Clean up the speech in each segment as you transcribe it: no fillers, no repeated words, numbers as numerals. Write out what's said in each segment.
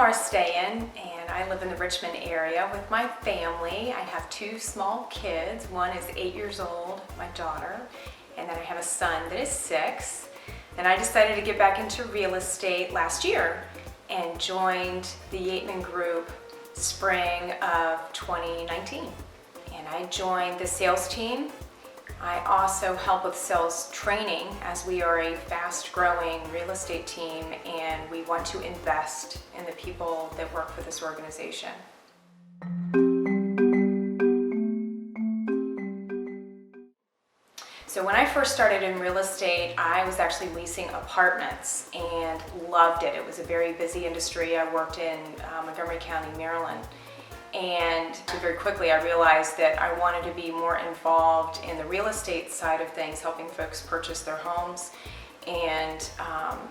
Laura Stayin, and I live in the Richmond area with my family. I have two small kids. One is 8 years old, my daughter, and then I have a son that is 6. And I decided to get back into real estate last year and joined the Yeatman Group spring of 2019. And I joined the sales team. I also help with sales training, as we are a fast-growing real estate team and we want to invest in the people that work for this organization. So when I first started in real estate, I was actually leasing apartments and loved it. It was a very busy industry. I worked in Montgomery County, Maryland. And very quickly I realized that I wanted to be more involved in the real estate side of things, helping folks purchase their homes. And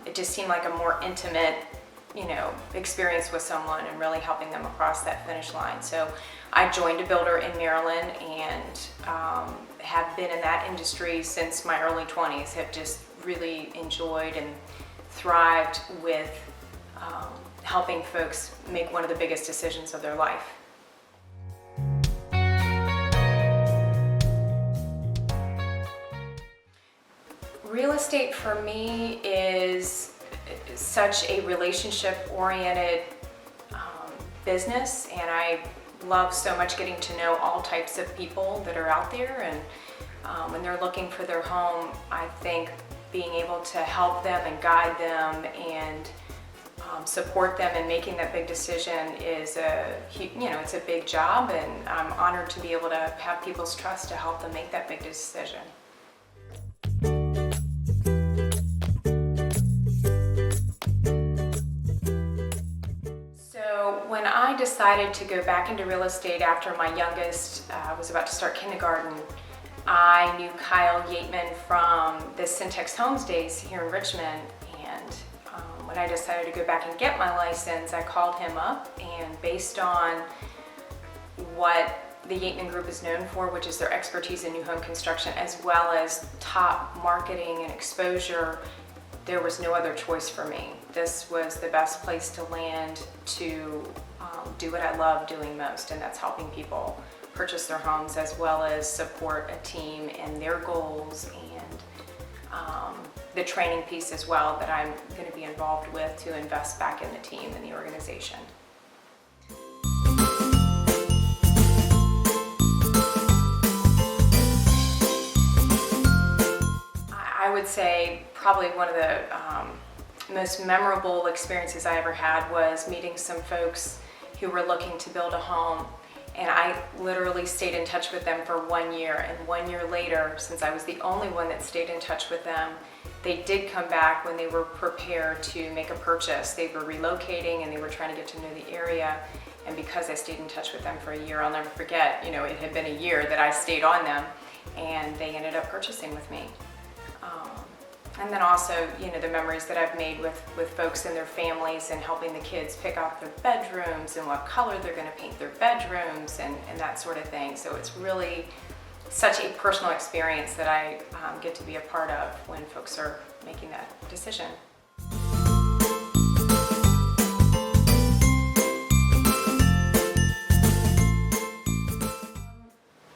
it just seemed like a more intimate, experience with someone and really helping them across that finish line. So I joined a builder in Maryland and have been in that industry since my early 20s, have just really enjoyed and thrived with helping folks make one of the biggest decisions of their life. Real estate for me is such a relationship-oriented business, and I love so much getting to know all types of people that are out there, and when they're looking for their home, I think being able to help them and guide them and support them in making that big decision is it's a big job, and I'm honored to be able to have people's trust to help them make that big decision. When I decided to go back into real estate after my youngest was about to start kindergarten, I knew Kyle Yeatman from the Syntex Homes days here in Richmond, and when I decided to go back and get my license, I called him up, and based on what the Yeatman Group is known for, which is their expertise in new home construction as well as top marketing and exposure, there was no other choice for me. This was the best place to land to do what I love doing most, and that's helping people purchase their homes as well as support a team and their goals, and the training piece as well that I'm going to be involved with to invest back in the team and the organization. I would say probably one of the most memorable experiences I ever had was meeting some folks who were looking to build a home, and I literally stayed in touch with them for 1 year, and 1 year later, since I was the only one that stayed in touch with them, they did come back when they were prepared to make a purchase. They were relocating and they were trying to get to know the area, and because I stayed in touch with them for a year, I'll never forget, it had been a year that I stayed on them, and they ended up purchasing with me. And then also, the memories that I've made with folks and their families, and helping the kids pick out their bedrooms and what color they're going to paint their bedrooms and that sort of thing. So it's really such a personal experience that I get to be a part of when folks are making that decision.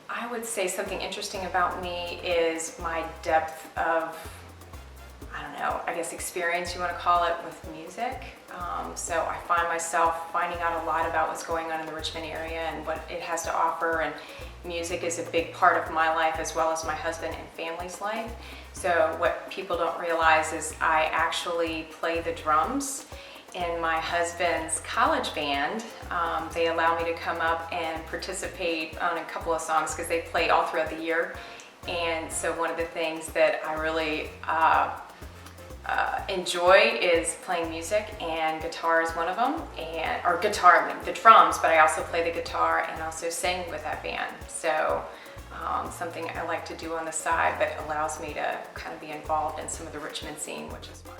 I would say something interesting about me is my depth of experience, you want to call it, with music. So I find myself finding out a lot about what's going on in the Richmond area and what it has to offer, and music is a big part of my life as well as my husband and family's life. So what people don't realize is I actually play the drums in my husband's college band. They allow me to come up and participate on a couple of songs because they play all throughout the year. And so one of the things that I really enjoy is playing music, and guitar is one of them, the drums, but I also play the guitar and also sing with that band. So something I like to do on the side, but allows me to kind of be involved in some of the Richmond scene, which is fun.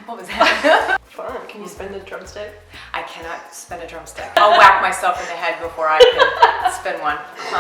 What was that? Fun. Can you spin the drumstick? I cannot spin a drumstick. I'll whack myself in the head before I can spin one.